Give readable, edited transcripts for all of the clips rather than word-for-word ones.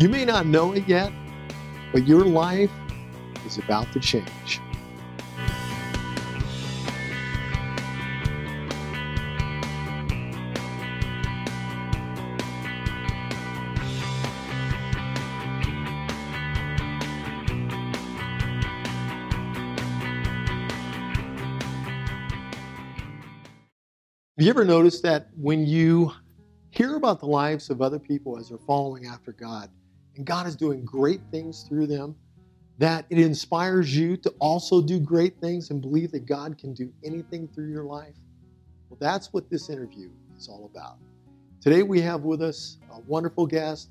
You may not know it yet, but your life is about to change. Have you ever noticed that when you hear about the lives of other people as they're following after God, and God is doing great things through them, that it inspires you to also do great things and believe that God can do anything through your life? Well, that's what this interview is all about. Today we have with us a wonderful guest,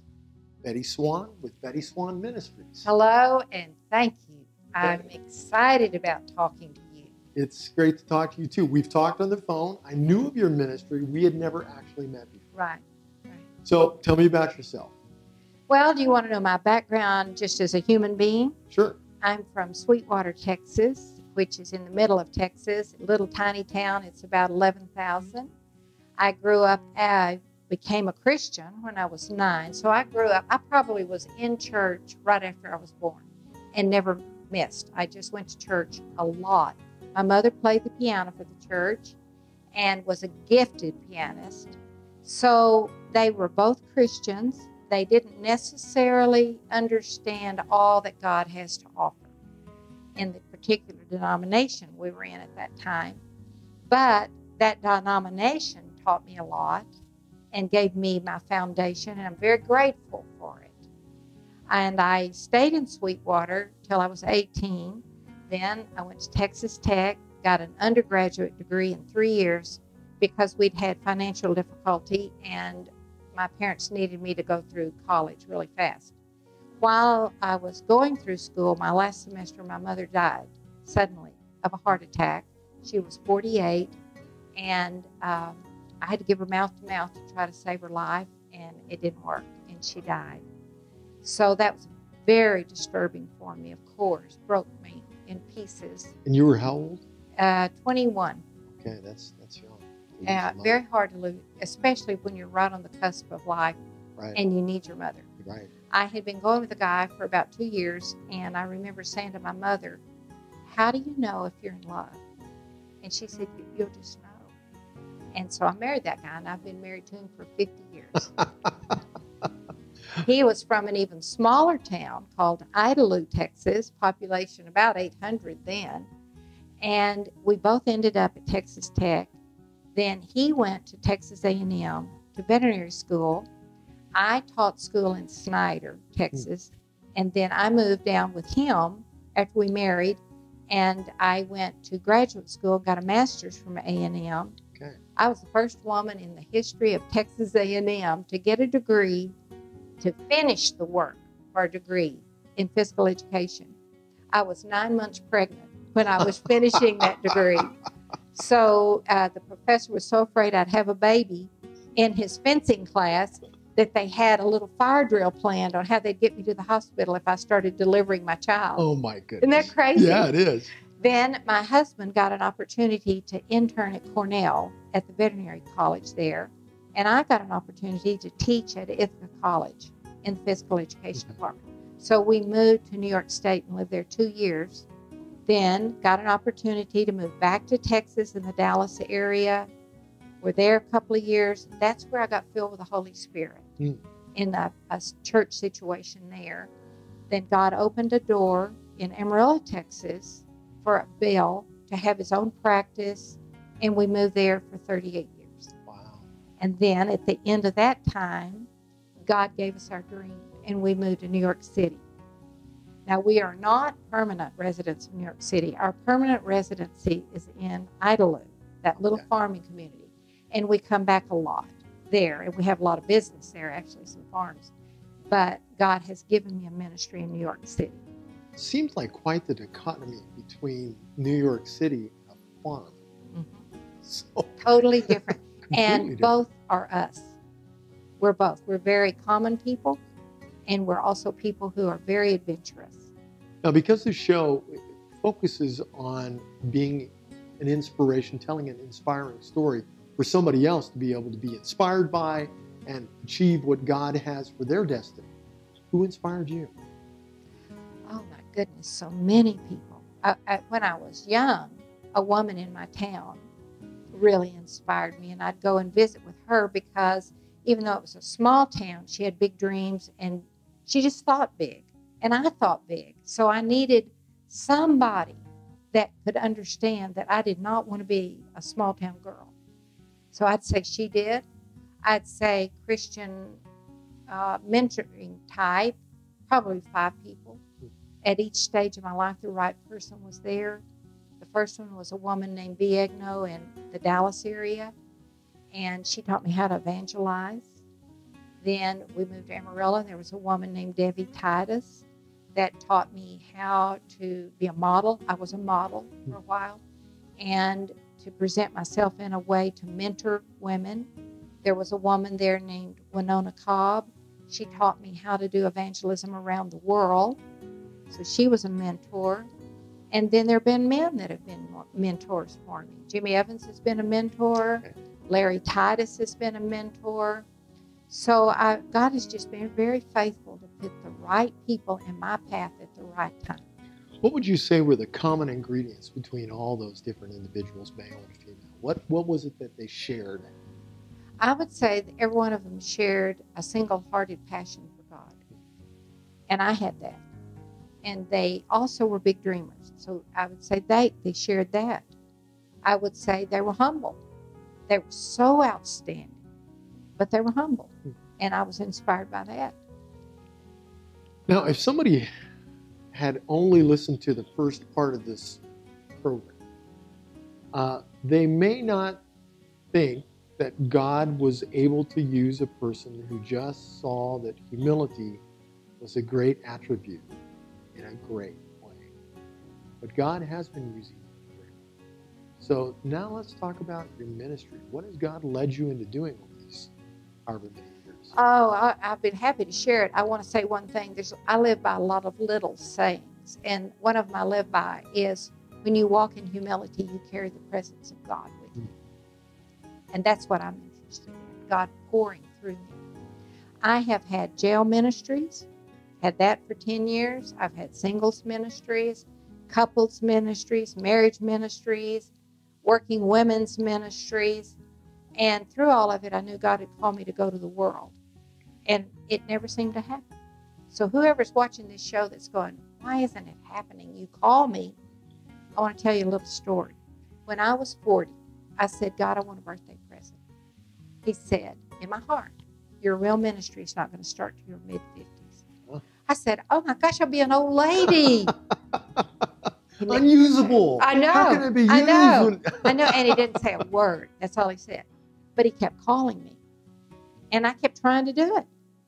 Betty Swan with Betty Swan Ministries. Hello, and thank you. I'm excited about talking to you. It's great to talk to you too. We've talked on the phone. I knew of your ministry. We had never actually met before. Right. So tell me about yourself. Well, do you want to know my background just as a human being? Sure. I'm from Sweetwater, Texas, which is in the middle of Texas, a little tiny town. It's about 11,000. I grew up, I became a Christian when I was 9. So I grew up, I probably was in church right after I was born and never missed. I just went to church a lot. My mother played the piano for the church and was a gifted pianist. So they were both Christians. They didn't necessarily understand all that God has to offer in the particular denomination we were in at that time. But that denomination taught me a lot and gave me my foundation, and I'm very grateful for it. And I stayed in Sweetwater till I was 18. Then I went to Texas Tech, got an undergraduate degree in 3 years because we'd had financial difficulty and my parents needed me to go through college really fast. While I was going through school, my last semester, my mother died suddenly of a heart attack. She was 48, and I had to give her mouth-to-mouth to try to save her life, and it didn't work, and she died. So that was very disturbing for me, of course, broke me in pieces. And you were how old? 21. Okay, that's young. Very hard to lose, especially when you're right on the cusp of life, right, and you need your mother. Right. I had been going with a guy for about 2 years, and I remember saying to my mother, "How do you know if you're in love?" And she said, "You'll just know." And so I married that guy, and I've been married to him for 50 years. He was from an even smaller town called Idalou, Texas, population about 800 then. And we both ended up at Texas Tech. Then he went to Texas A&M to veterinary school. I taught school in Snyder, Texas. And then I moved down with him after we married. And I went to graduate school, got a master's from A&M. Okay. I was the first woman in the history of Texas A&M to get a degree, to finish the work for a degree in physical education. I was 9 months pregnant when I was finishing that degree. So the professor was so afraid I'd have a baby in his fencing class that they had a little fire drill planned on how they'd get me to the hospital if I started delivering my child. Oh, my goodness. Isn't that crazy? Yeah, it is. Then my husband got an opportunity to intern at Cornell at the veterinary college there. And I got an opportunity to teach at Ithaca College in the physical education department. So we moved to New York State and lived there 2 years. Then got an opportunity to move back to Texas in the Dallas area. We're there a couple of years. That's where I got filled with the Holy Spirit in a church situation there. Then God opened a door in Amarillo, Texas for Bill to have his own practice, and we moved there for 38 years. Wow. And then at the end of that time, God gave us our dream, and we moved to New York City. Now, we are not permanent residents of New York City. Our permanent residency is in Idalou, that little farming community. And we come back a lot there. And we have a lot of business there, actually, some farms. But God has given me a ministry in New York City. Seems like quite the dichotomy between New York City and a farm. Mm-hmm. So, totally different. And different. Both are us. We're both. We're very common people. And we're also people who are very adventurous. Now, because the show focuses on being an inspiration, telling an inspiring story for somebody else to be able to be inspired by and achieve what God has for their destiny, Who inspired you? Oh my goodness, so many people. When I was young, a woman in my town really inspired me, and I'd go and visit with her because even though it was a small town, she had big dreams and she just thought big, and I thought big. So I needed somebody that could understand that I did not want to be a small town girl. So I'd say she did. I'd say Christian mentoring type, probably 5 people. At each stage of my life, the right person was there. The first one was a woman named Viegno in the Dallas area, and she taught me how to evangelize. Then we moved to Amarillo, and there was a woman named Debbie Titus that taught me how to be a model. I was a model for a while, and to present myself in a way to mentor women. There was a woman there named Winona Cobb. She taught me how to do evangelism around the world. So she was a mentor. And then there have been men that have been mentors for me. Jimmy Evans has been a mentor. Larry Titus has been a mentor. So God has just been very faithful to put the right people in my path at the right time. What would you say were the common ingredients between all those different individuals, male and female? What was it that they shared? I would say that every one of them shared a single-hearted passion for God. And I had that. And they also were big dreamers. So I would say they shared that. I would say they were humble. They were so outstanding, but they were humble. And I was inspired by that. Now, if somebody had only listened to the first part of this program, they may not think that God was able to use a person who just saw that humility was a great attribute in a great way. But God has been using you greatly. So now let's talk about your ministry. What has God led you into doing all these however many years? Oh, I've been happy to share it. I want to say one thing. I live by a lot of little sayings. And one of them I live by is, when you walk in humility, you carry the presence of God with you. And that's what I'm interested in, God pouring through me. I have had jail ministries, had that for 10 years. I've had singles ministries, couples ministries, marriage ministries, working women's ministries. And through all of it, I knew God had called me to go to the world. And it never seemed to happen. So whoever's watching this show that's going, why isn't it happening? You call me. I want to tell you a little story. When I was 40, I said, God, I want a birthday present. He said, in my heart, your real ministry is not going to start till your mid-50s. I said, oh my gosh, I'll be an old lady. Unusable. I know. How can it be used? I know. I know. And he didn't say a word. That's all he said. But he kept calling me. And I kept trying to do it.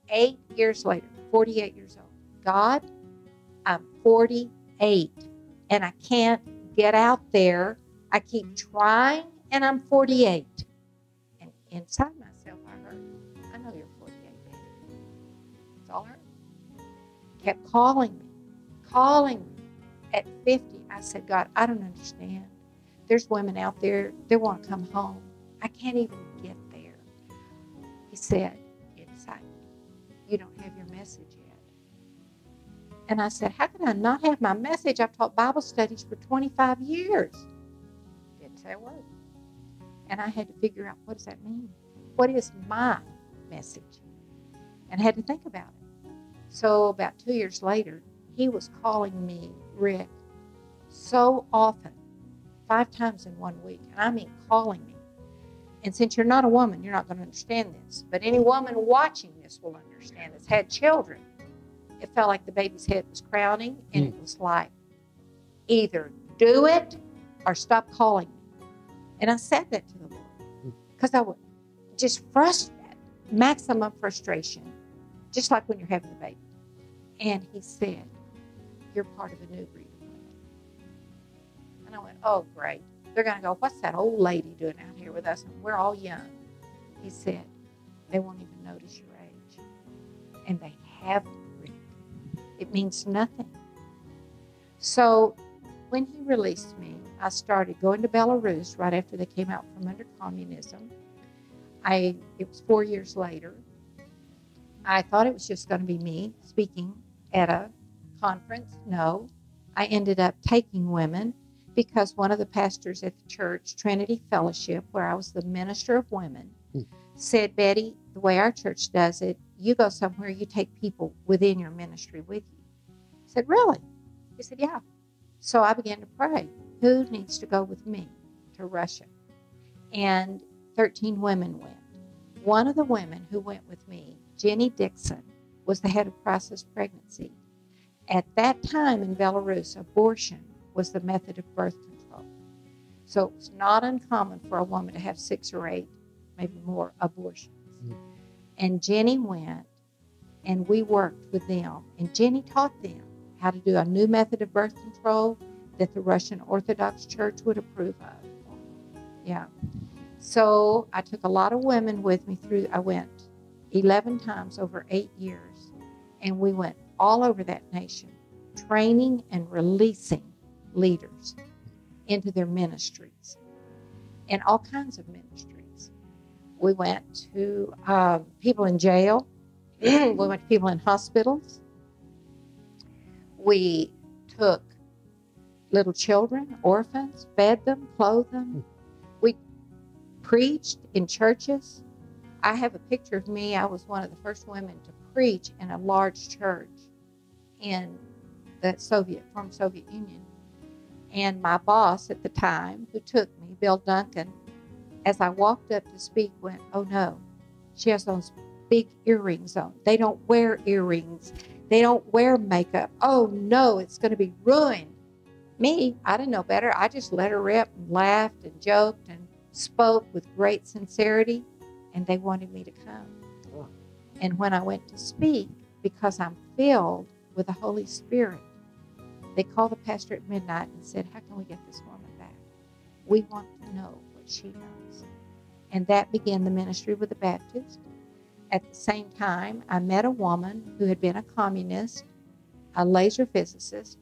8 years later, 48 years old. God, I'm 48. And I can't get out there. I keep trying, and I'm 48. And inside myself, I heard, I know you're 48, baby. That's all I heard. Kept calling me. At 50, I said, God, I don't understand. There's women out there, they want to come home. I can't even get there. He said, inside, you don't have your message yet. And I said, how can I not have my message? I've taught Bible studies for 25 years. Didn't say a word. And I had to figure out, what does that mean? What is my message? And I had to think about it. So about 2 years later, he was calling me, Rick, so often, 5 times in 1 week. And I mean calling me. And since you're not a woman, you're not going to understand this. But any woman watching this will understand this. Had children. It felt like the baby's head was crowning. And it was like, either do it or stop calling me. And I said that to the Lord. Because I would just maximum frustration. Just like when you're having a baby. And he said, you're part of a new breed of women. And I went, oh, great. They're going to go, what's that old lady doing out here with us? And we're all young. He said, they won't even notice your age. And they haven't, Rick. It means nothing. So when he released me, I started going to Belarus right after they came out from under communism. It was 4 years later. I thought it was just going to be me speaking at a conference. No, I ended up taking women because one of the pastors at the church, Trinity Fellowship, where I was the minister of women, said, Betty, the way our church does it, you go somewhere, you take people within your ministry with you. I said, really? He said, yeah. So I began to pray, who needs to go with me to Russia? And 13 women went. One of the women who went with me, Jenny Dixon, was the head of crisis pregnancy. At that time in Belarus, abortion was the method of birth control. So it was not uncommon for a woman to have 6 or 8, maybe more, abortions. And Jenny went, and we worked with them. And Jenny taught them how to do a new method of birth control that the Russian Orthodox Church would approve of. Yeah. So I took a lot of women with me through, I went 11 times over 8 years, and we went all over that nation, training and releasing leaders into their ministries, and all kinds of ministries. We went to people in jail. We went to people in hospitals. We took little children, orphans, fed them, clothed them. We preached in churches. I have a picture of me. I was one of the first women to preach in a large church in the former Soviet Union. And my boss at the time, who took me, Bill Duncan, as I walked up to speak, went, oh no, she has those big earrings on. They don't wear earrings. They don't wear makeup. Oh no, it's going to be ruined. Me, I didn't know better. I just let her rip and laughed and joked and spoke with great sincerity, and they wanted me to come. Oh. And when I went to speak, because I'm filled with the Holy Spirit, they called the pastor at midnight and said, how can we get this woman back? We want to know what she knows. And that began the ministry with the Baptist. At the same time, I met a woman who had been a communist, a laser physicist,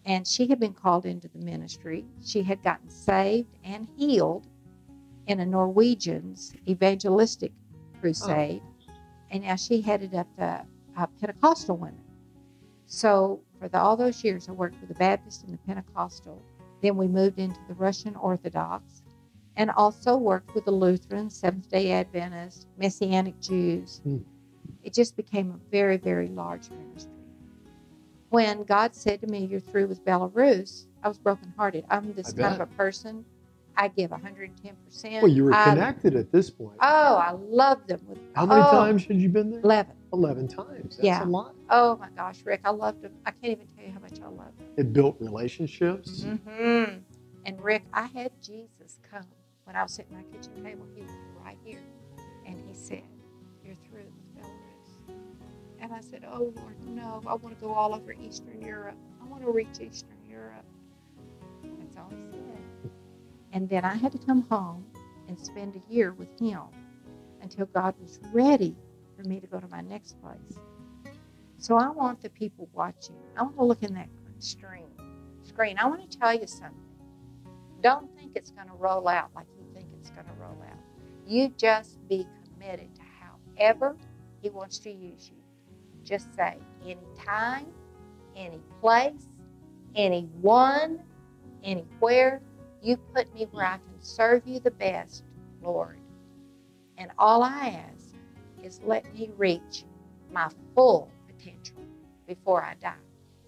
and she had been called into the ministry. She had gotten saved and healed in a Norwegian's evangelistic crusade, and now she headed up the Pentecostal women. So for all those years, I worked with the Baptist and the Pentecostal. Then we moved into the Russian Orthodox, and also worked with the Lutherans, Seventh-day Adventists, Messianic Jews. It just became a very, very large ministry. When God said to me, you're through with Belarus, I was brokenhearted. I'm this kind of a person. I give 110%. Well, you were connected at this point. Oh, I love them. How many times had you been there? 11. 11 times. That's a lot. Oh, my gosh, Rick, I loved them. I can't even tell you how much I loved them. It built relationships. Mm-hmm. And, Rick, I had Jesus come. When I was sitting at my kitchen table, he was right here. And he said, you're through with Belarus. And I said, oh, Lord, no. I want to go all over Eastern Europe. I want to reach Eastern Europe. That's all he said. And then I had to come home and spend a year with him until God was ready for me to go to my next place. So I want the people watching. I want to look in that screen. I want to tell you something. Don't think it's going to roll out like you think it's going to roll out. You just be committed to however he wants to use you. Just say, anytime, any place, anyone, anywhere, you put me where I can serve you the best, Lord. And all I ask is let me reach my full potential before I die.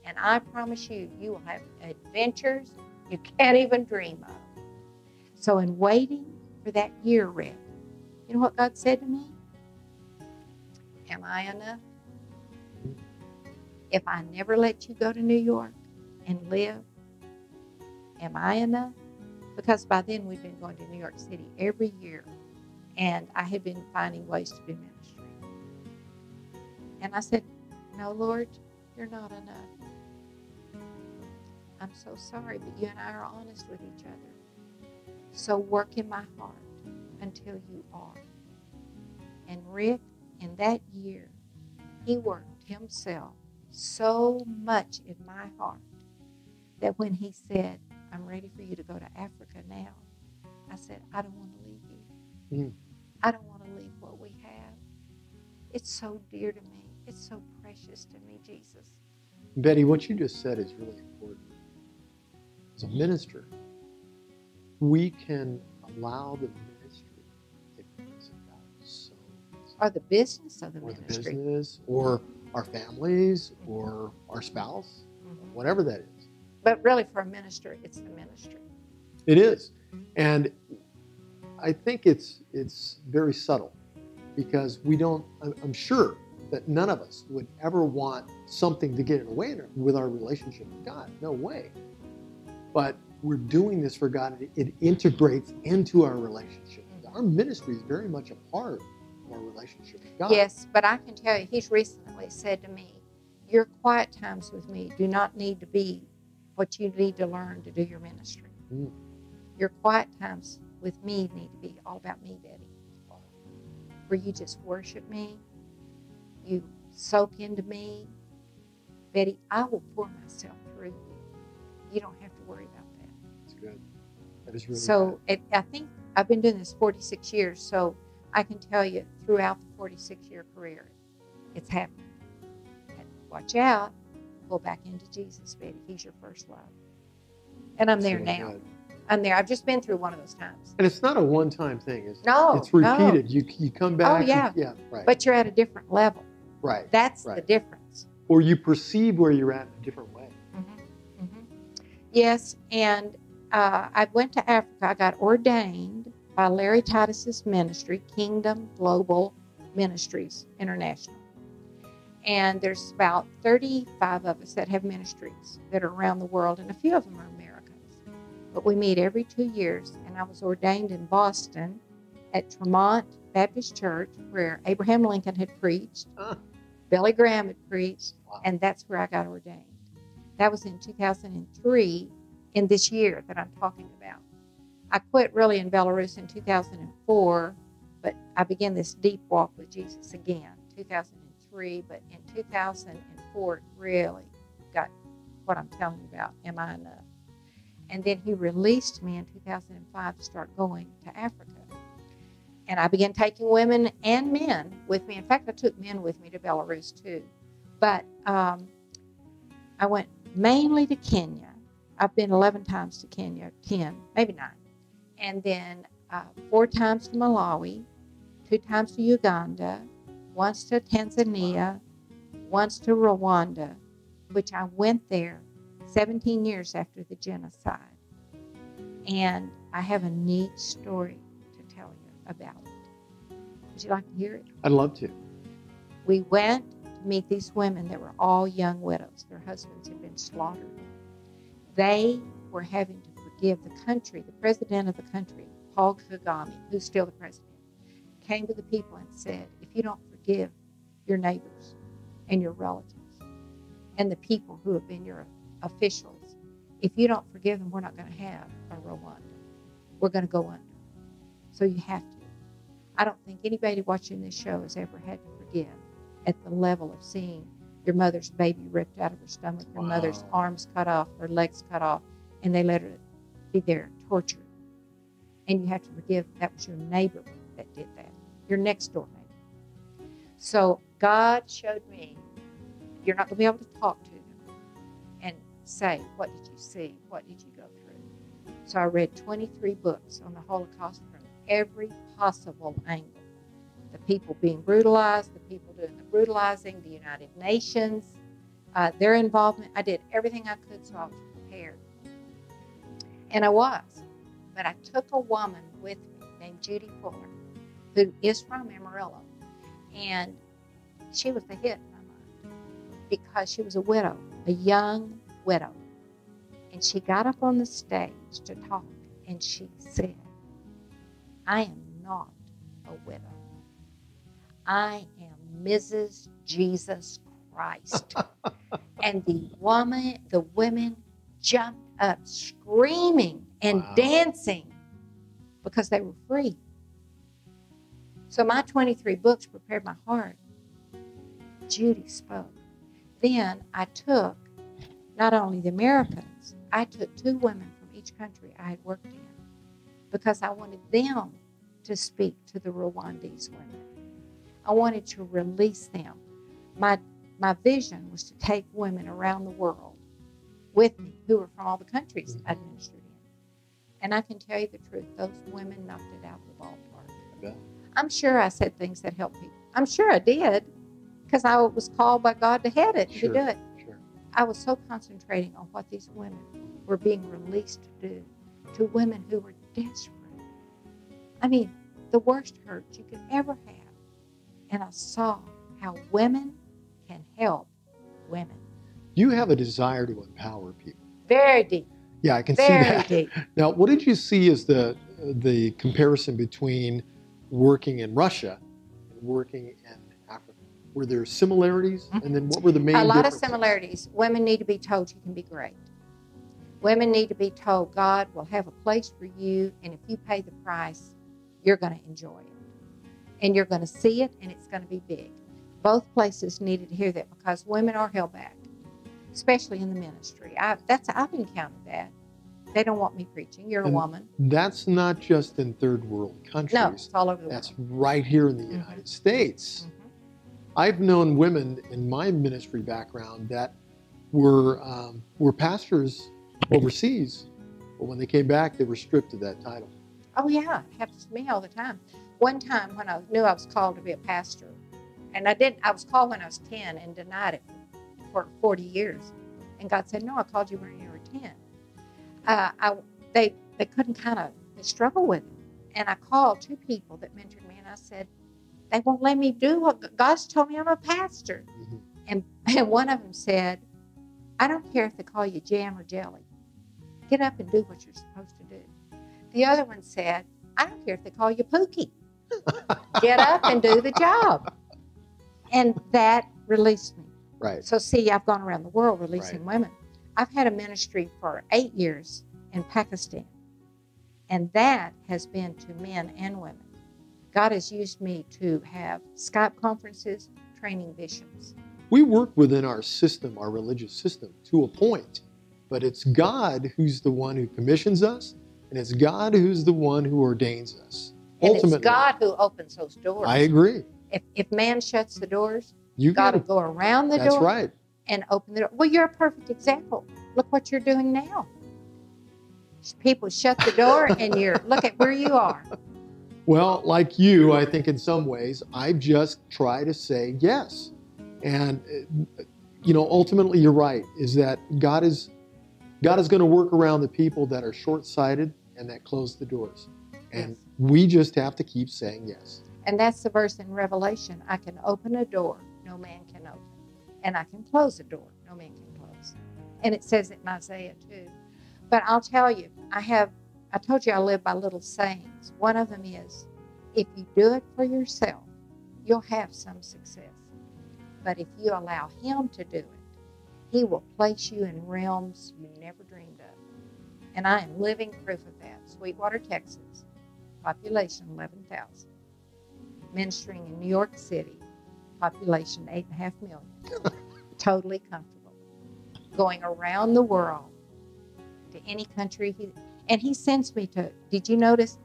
And I promise you, you will have adventures you can't even dream of. So in waiting for that year, Rick, you know what God said to me? Am I enough? If I never let you go to New York and live, am I enough? Because by then we'd been going to New York City every year, and I had been finding ways to do ministry. And I said, no, Lord, you're not enough. I'm so sorry, but you and I are honest with each other. So work in my heart until you are. And Rick, in that year, he worked himself so much in my heart that when he said, I'm ready for you to go to Africa now, I said, I don't want to leave you. I don't want to leave what we have. It's so dear to me. It's so precious to me, Jesus. Betty, what you just said is really important. As a minister, we can allow the ministry to take place of God so easily. Or the business of the Or the ministry. business, or our families, or our spouse, whatever that is. But really, for a minister, it's the ministry. It is. And I think it's very subtle, because we don't, I'm sure that none of us would ever want something to get in the way with our relationship with God. No way. But we're doing this for God. It integrates into our relationship. Our ministry is very much a part of our relationship with God. Yes, but I can tell you, he's recently said to me, your quiet times with me do not need to be what you need to learn to do your ministry. Your quiet times with me need to be all about me, Betty. Where you just worship me, you soak into me. Betty, I will pour myself through you. You don't have to worry about that. That's good. That is really so good. I think I've been doing this 46 years, so I can tell you throughout the 46-year career, it's happening. And watch out. Go back into Jesus, Betty. He's your first love. And I'm there now. Good. I'm there. I've just been through one of those times. And it's not a one-time thing, is it? No. It's repeated. No. You come back. Oh, yeah. Yeah, right. But you're at a different level. Right. That's right. the difference. Or you perceive where you're at in a different way. Yes, and I went to Africa. I got ordained by Larry Titus's ministry, Kingdom Global Ministries International. And there's about 35 of us that have ministries that are around the world, and a few of them are Americans. But we meet every 2 years, and I was ordained in Boston at Tremont Baptist Church, where Abraham Lincoln had preached, Billy Graham had preached, and that's where I got ordained. That was in 2003, in this year that I'm talking about. I quit really in Belarus in 2004, but I began this deep walk with Jesus again, 2003, but in 2004, it really got what I'm telling you about, am I enough? And then he released me in 2005 to start going to Africa. And I began taking women and men with me. In fact, I took men with me to Belarus too. But I went mainly to Kenya. I've been 11 times to Kenya, 10, maybe 9. And then 4 times to Malawi, 2 times to Uganda, once to Tanzania, once to Rwanda, which I went there 17 years after the genocide. And I have a neat story to tell you about it. Would you like to hear it? I'd love to. We went to meet these women that were all young widows. Their husbands had been slaughtered. They were having to forgive the country. The president of the country, Paul Kagame, who's still the president, came to the people and said, if you don't forgive your neighbors and your relatives and the people who have been your officials, if you don't forgive them, we're not going to have a Rwanda. We're going to go under. So you have to. I don't think anybody watching this show has ever had to forgive at the level of seeing your mother's baby ripped out of her stomach, your mother's arms cut off, her legs cut off, and they let her be there tortured. And you have to forgive. That was your neighbor that did that, your next door neighbor. So God showed me you're not going to be able to talk to them and say, what did you see? What did you go through? So I read 23 books on the Holocaust from every possible angle. The people being brutalized, the people doing the brutalizing, the United Nations, their involvement. I did everything I could so I was prepared. And I was. But I took a woman with me named Judy Fuller, who is from Amarillo. And she was the hit in my mind because she was a widow, a young widow. And she got up on the stage to talk, and she said, I am not a widow. I am Mrs. Jesus Christ. And the women jumped up screaming and dancing because they were free. So my 23 books prepared my heart. Judy spoke. Then I took not only the Americans, I took 2 women from each country I had worked in because I wanted them to speak to the Rwandese women. I wanted to release them. My vision was to take women around the world with me who were from all the countries I'd ministered in. And I can tell you the truth, those women knocked it out of the ballpark. Yeah. I'm sure I said things that helped people. I'm sure I did, because I was called by God to head it, to do it. Sure. I was so concentrating on what these women were being released to do, to women who were desperate. I mean, the worst hurt you could ever have. And I saw how women can help women. You have a desire to empower people. Very deep. Yeah, I can see Very that. deep. Now, what did you see as the comparison between working in Russia and working in Africa? Were there similarities? And then what were the main differences? A lot of similarities. Women need to be told you can be great. Women need to be told God will have a place for you, and if you pay the price, you're going to enjoy it. And you're going to see it, and it's going to be big. Both places needed to hear that, because women are held back, especially in the ministry. I've encountered that. They don't want me preaching. You're a woman. That's not just in third world countries. No, it's all over the world. That's right here in the United States. I've known women in my ministry background that were pastors overseas, but when they came back, they were stripped of that title. Oh, yeah. It happens to me all the time. One time when I knew I was called to be a pastor, and I was called when I was 10 and denied it for 40 years. And God said, no, I called you when you were 10. They couldn't they struggle with it. And I called 2 people that mentored me, and I said, they won't let me do what God's told me I'm a pastor. And one of them said, I don't care if they call you jam or jelly. Get up and do what you're supposed to do. The other one said, I don't care if they call you Pookie. Get up and do the job. And that released me. Right. So see, I've gone around the world releasing women. I've had a ministry for 8 years in Pakistan. And that has been to men and women. God has used me to have Skype conferences, training bishops. We work within our system, our religious system, to a point. But it's God who's the one who commissions us, and it's God who's the one who ordains us. And it's God who opens those doors. I agree. If man shuts the doors, You God will go around the door. That's right. And open the door. Well, you're a perfect example. Look what you're doing now. People shut the door, and look at where you are. Well, like you, I think in some ways, I just try to say yes. And, ultimately you're right, is that God is going to work around the people that are short-sighted and that close the doors. And we just have to keep saying yes. And that's the verse in Revelation. I can open a door no man can open. And I can close a door no man can close. And it says it in Isaiah too. But I'll tell you, I told you I live by little sayings. One of them is, if you do it for yourself, you'll have some success. But if you allow Him to do it, He will place you in realms you never dreamed of. And I am living proof of that. Sweetwater, Texas, population 11,000. Ministering in New York City, population 8.5 million. Totally comfortable. Going around the world to any country. And He sends me to, did you notice,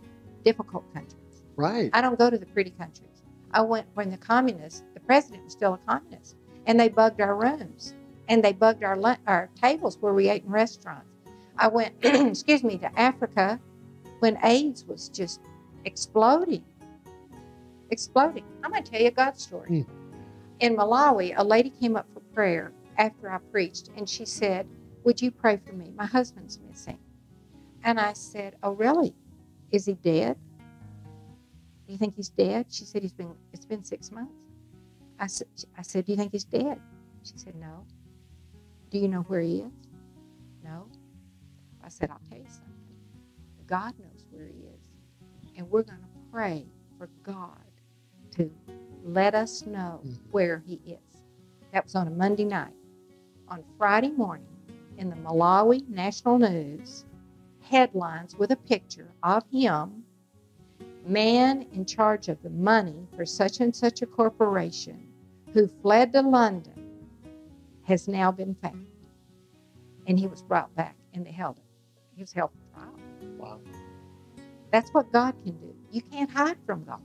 difficult countries. Right. I don't go to the pretty countries. I went when the president was still a communist, and they bugged our rooms, and they bugged our tables where we ate in restaurants. I went, to Africa when AIDS was just exploding. I'm going to tell you a God story. In Malawi, a lady came up for prayer after I preached, and she said, would you pray for me? My husband's missing. And I said, oh, really? Is he dead? Do you think he's dead? She said, it's been 6 months. I said, do you think he's dead? She said, no. Do you know where he is? No. I said, I'll tell you something. God knows where he is. And we're going to pray for God to let us know where he is. That was on a Monday night. On Friday morning, in the Malawi National News, headlines with a picture of him, man in charge of the money for such and such a corporation who fled to London has now been found. And he was brought back, and they held him. He was held for trial. Wow. That's what God can do. You can't hide from God.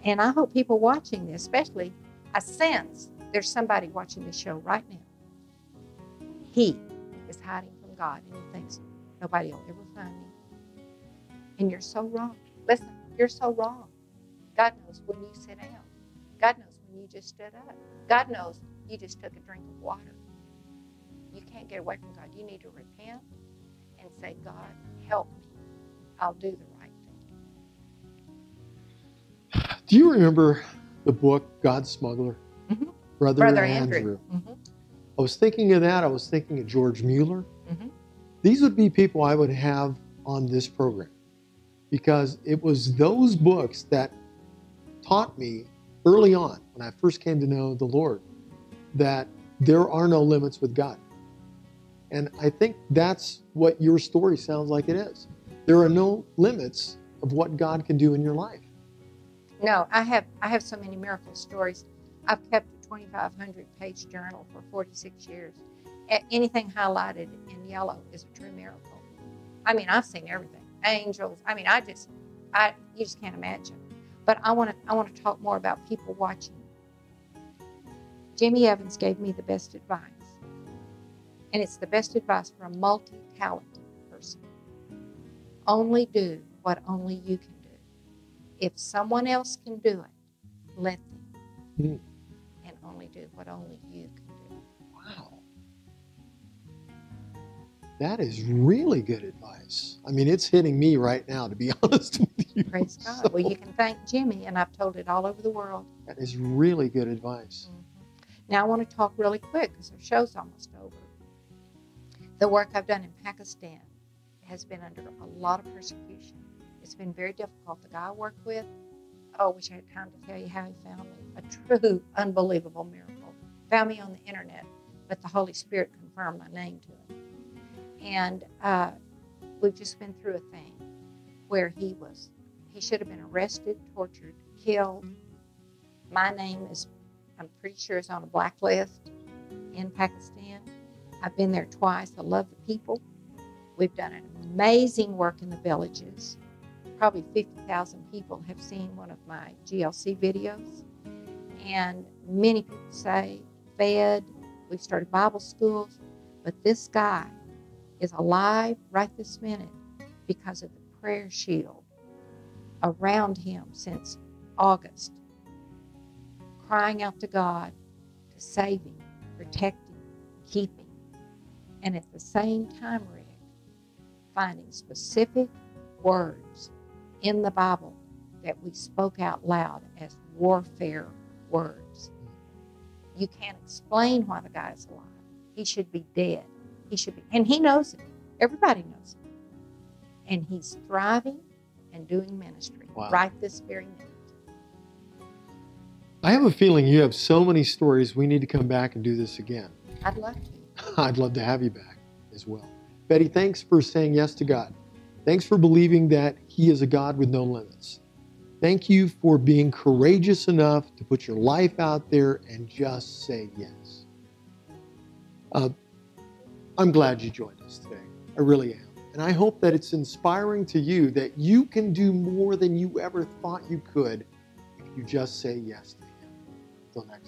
And I hope people watching this, especially, I sense there's somebody watching this show right now. He is hiding from God, and he thinks nobody will ever find me. And you're so wrong. Listen, you're so wrong. God knows when you sit down. God knows when you just stood up. God knows you just took a drink of water. You can't get away from God. You need to repent and say, God, help me. I'll do the right thing. Do you remember the book, God's Smuggler? Mm-hmm. Brother Andrew. Mm-hmm. I was thinking of that. I was thinking of George Mueller. Mm-hmm. These would be people I would have on this program, because it was those books that taught me early on, when I first came to know the Lord, that there are no limits with God. And I think that's what your story sounds like it is. There are no limits of what God can do in your life. No, I have so many miracle stories. I've kept a 2,500-page journal for 46 years. Anything highlighted in yellow is a true miracle. I mean, I've seen everything. Angels. I mean, you just can't imagine. But I want to talk more about people watching. Jimmy Evans gave me the best advice. And it's the best advice for a multi-talented person. Only do what only you can do. If someone else can do it, let them. And only do what only you can do. Wow. That is really good advice. I mean, it's hitting me right now, to be honest with you. Praise God. Well, you can thank Jimmy, and I've told it all over the world. That is really good advice. Mm-hmm. Now, I want to talk really quick because our show's almost over. The work I've done in Pakistan has been under a lot of persecution. It's been very difficult. The guy I work with, I wish I had time to tell you how he found me. A true, unbelievable miracle. Found me on the internet, but the Holy Spirit confirmed my name to him. And we've just been through a thing where he should have been arrested, tortured, killed. My name is, I'm pretty sure, is on a blacklist in Pakistan. I've been there twice. I love the people. We've done an amazing work in the villages. Probably 50,000 people have seen one of my GLC videos. And many people say, fed, we've started Bible schools, but this guy is alive right this minute because of the prayer shield around him since August, crying out to God to save him, protect him, keep him. And at the same time, Rick, finding specific words in the Bible that we spoke out loud as warfare words. You can't explain why the guy's alive. He should be dead. He should be, and he knows it. Everybody knows it. And he's thriving and doing ministry right this very minute. I have a feeling you have so many stories. We need to come back and do this again. I'd love to. I'd love to have you back as well. Betty, thanks for saying yes to God. Thanks for believing that He is a God with no limits. Thank you for being courageous enough to put your life out there and just say yes. I'm glad you joined us today. I really am. And I hope that it's inspiring to you that you can do more than you ever thought you could if you just say yes to Him. Until next time.